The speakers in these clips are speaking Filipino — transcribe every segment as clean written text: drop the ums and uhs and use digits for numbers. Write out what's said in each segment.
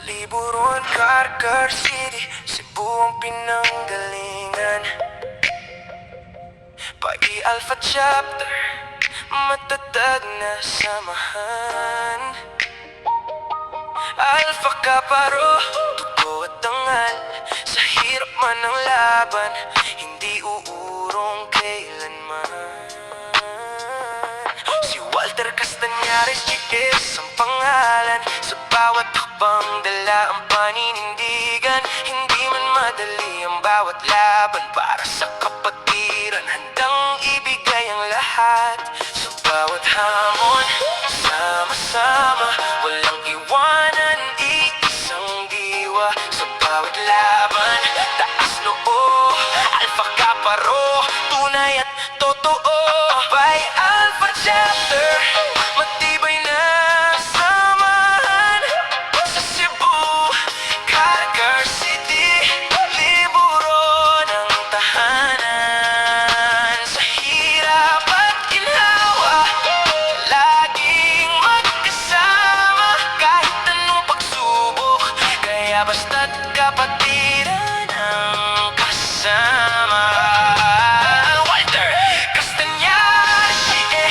Liburon, Carcar City, Cebu ang pinanggalingan. Pagi Alpha Chapter, matatag na samahan. Alpha Kaparo, totoo at dangal. Sa hirap man ng laban, hindi uurong kailanman. Si Walter Castañares, GS ang pangalan. Sa bawat hakbang dala ang paninindigan. Hindi man madali ang bawat laban, para sa kapatiran handang ibigay ang lahat. Sa bawat hamon, sama-sama, walang iwanan, iisang diwa. Sa bawat laban, taas noo, Alpha Kaparo, tunay at totoo. By Alpha Chapter, matibay na samahan. Sa Cebu, Carcar City, liburo ng tahanan. Sa hirap at ginhawa, laging magkasama. Kahit anong pagsubok, kaya basta't kapatiran ang kasama. Walter Castañares,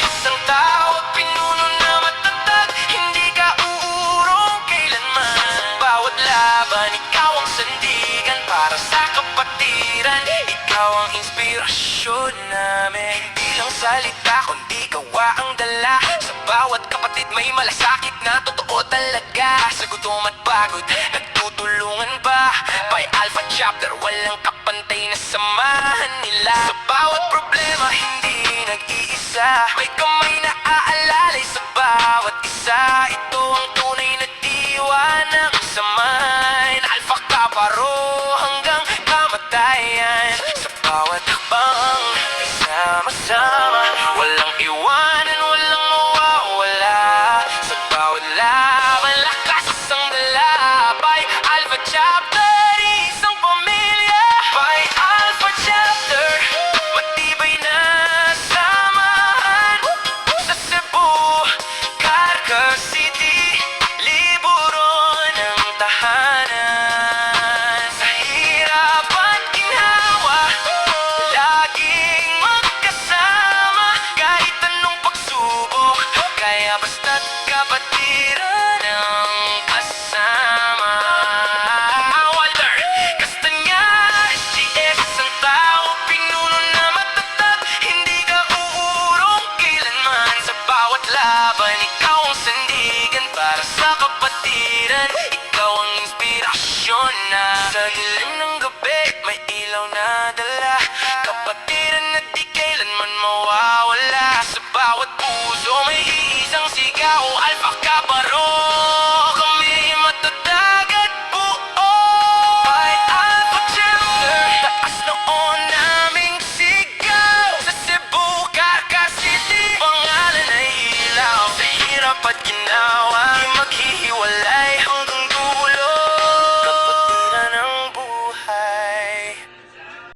isang tao at pinuno na matatag. Hindi ka uurong kailanman. Sa bawat laban, ikaw ang sandigan, para sa kapatiran. Ikaw ang inspirasyon namin. Hindi lang salita, kundi gawa ang dala. Sa bawat kapatid may malasakit na totoo talaga. Sa gutom at pagod, nagtutulungan ba? By Alpha Chapter, walang kapantay na samahan nila. Sa bawat problema, hindi nag-iisa. May kamay na aalalay sa bawat isa. Ito ang tunay na diwa ng samahan. Alpha Kaparo hanggang kamatayan. Sa bawat hakbang, sama-sama, walang iwanan, walang mawawala. Sa bawat laban, lakas ang dala. By Alpha Chapter, isang pamilya. By Alpha Chapter, matibay na samahan. Sa Cebu, Carcar City, liburo ng tahanan. Sa hirap at ginhawa, laging magkasama. Kahit anong pagsubok, kaya basta't kapatiran ang kasama. Walter Castañares, GS ang tao, pinuno na matatag. Hindi ka uurong kailanman. Sa bawat laban, ikaw ang sandigan, para sa kapatiran. Ikaw ang inspirasyon na sa dilim ng gabi, may ilaw na dala. Kapatiran na di kailanman mawawala. Sa bawat puso, may iisang sigaw. Alpha Kaparo, kami matatag at buo. By Alpha Chapter, taas noon naming sigaw. Sa Cebu, Carcar City, pangalan ay ilaw. Sa hirap at